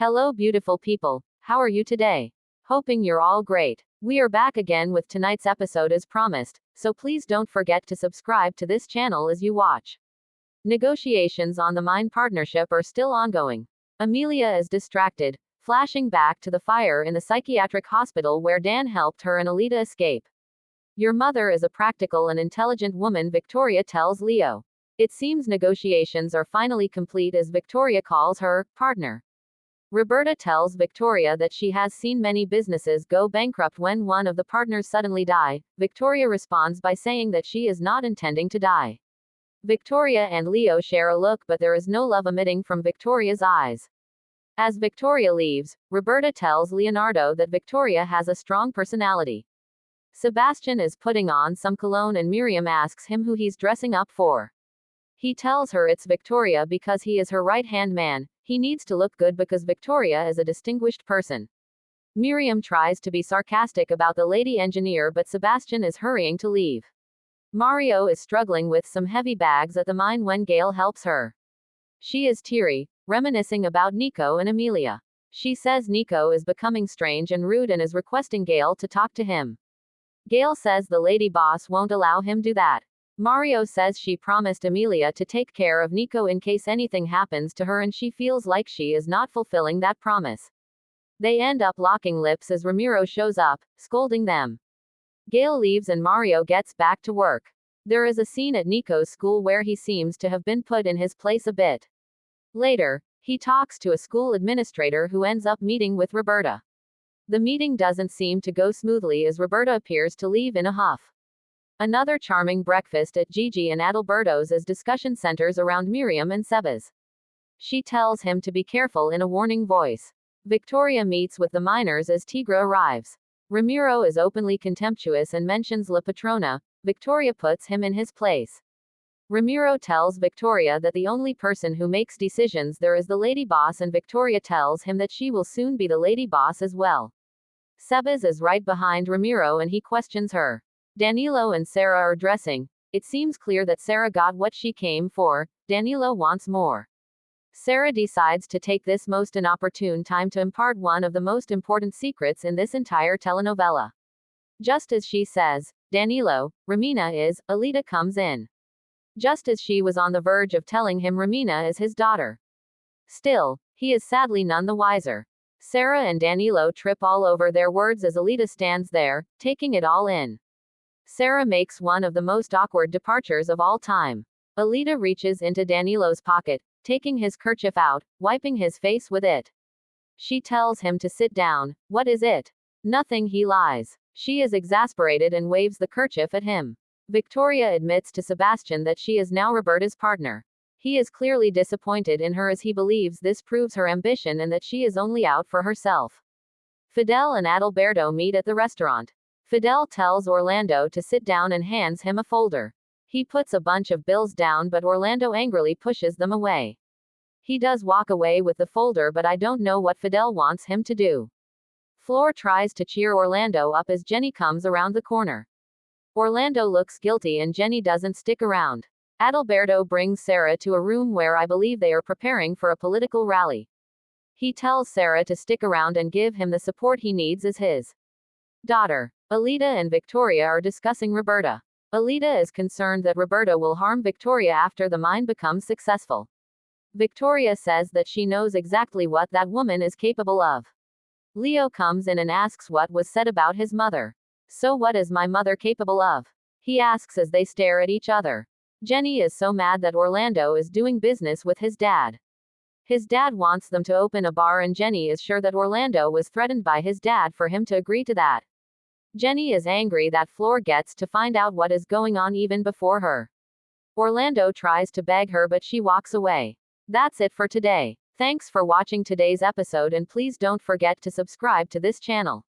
Hello, beautiful people. How are you today? Hoping you're all great. We are back again with tonight's episode as promised, so please don't forget to subscribe to this channel as you watch. Negotiations on the mine partnership are still ongoing. Amelia is distracted, flashing back to the fire in the psychiatric hospital where Dan helped her and Alita escape. Your mother is a practical and intelligent woman, Victoria tells Leo. It seems negotiations are finally complete as Victoria calls her partner. Roberta tells Victoria that she has seen many businesses go bankrupt when one of the partners suddenly die. Victoria responds by saying that she is not intending to die. Victoria and Leo share a look, but there is no love emitting from Victoria's eyes. As Victoria leaves, Roberta tells Leonardo that Victoria has a strong personality. Sebastian is putting on some cologne and Miriam asks him who he's dressing up for. He tells her it's Victoria because he is her right-hand man. He needs to look good because Victoria is a distinguished person. Miriam tries to be sarcastic about the lady engineer, but Sebastian is hurrying to leave. Mario is struggling with some heavy bags at the mine when Gail helps her. She is teary, reminiscing about Nico and Amelia. She says Nico is becoming strange and rude and is requesting Gail to talk to him. Gail says the lady boss won't allow him do that. Mario says she promised Amelia to take care of Nico in case anything happens to her and she feels like she is not fulfilling that promise. They end up locking lips as Ramiro shows up, scolding them. Gail leaves and Mario gets back to work. There is a scene at Nico's school where he seems to have been put in his place a bit. Later, he talks to a school administrator who ends up meeting with Roberta. The meeting doesn't seem to go smoothly as Roberta appears to leave in a huff. Another charming breakfast at Gigi and Adalberto's as discussion centers around Miriam and Sebas. She tells him to be careful in a warning voice. Victoria meets with the miners as Tigra arrives. Ramiro is openly contemptuous and mentions La Patrona. Victoria puts him in his place. Ramiro tells Victoria that the only person who makes decisions there is the lady boss, and Victoria tells him that she will soon be the lady boss as well. Sebas is right behind Ramiro and he questions her. Danilo and Sarah are dressing. It seems clear that Sarah got what she came for. Danilo wants more. Sarah decides to take this most inopportune time to impart one of the most important secrets in this entire telenovela. Just as she says, Danilo, Romina is, Alita comes in. Just as she was on the verge of telling him Romina is his daughter. Still, he is sadly none the wiser. Sarah and Danilo trip all over their words as Alita stands there, taking it all in. Sarah makes one of the most awkward departures of all time. Alita reaches into Danilo's pocket, taking his kerchief out, wiping his face with it. She tells him to sit down. What is it? Nothing, he lies. She is exasperated and waves the kerchief at him. Victoria admits to Sebastian that she is now Roberta's partner. He is clearly disappointed in her as he believes this proves her ambition and that she is only out for herself. Fidel and Adalberto meet at the restaurant. Fidel tells Orlando to sit down and hands him a folder. He puts a bunch of bills down, but Orlando angrily pushes them away. He does walk away with the folder, but I don't know what Fidel wants him to do. Flor tries to cheer Orlando up as Jenny comes around the corner. Orlando looks guilty and Jenny doesn't stick around. Adalberto brings Sarah to a room where I believe they are preparing for a political rally. He tells Sarah to stick around and give him the support he needs as his daughter. Alita and Victoria are discussing Roberta. Alita is concerned that Roberta will harm Victoria after the mine becomes successful. Victoria says that she knows exactly what that woman is capable of. Leo comes in and asks what was said about his mother. So what is my mother capable of? He asks as they stare at each other. Jenny is so mad that Orlando is doing business with his dad. His dad wants them to open a bar and Jenny is sure that Orlando was threatened by his dad for him to agree to that. Jenny is angry that Flor gets to find out what is going on even before her. Orlando tries to beg her but she walks away. That's it for today. Thanks for watching today's episode and please don't forget to subscribe to this channel.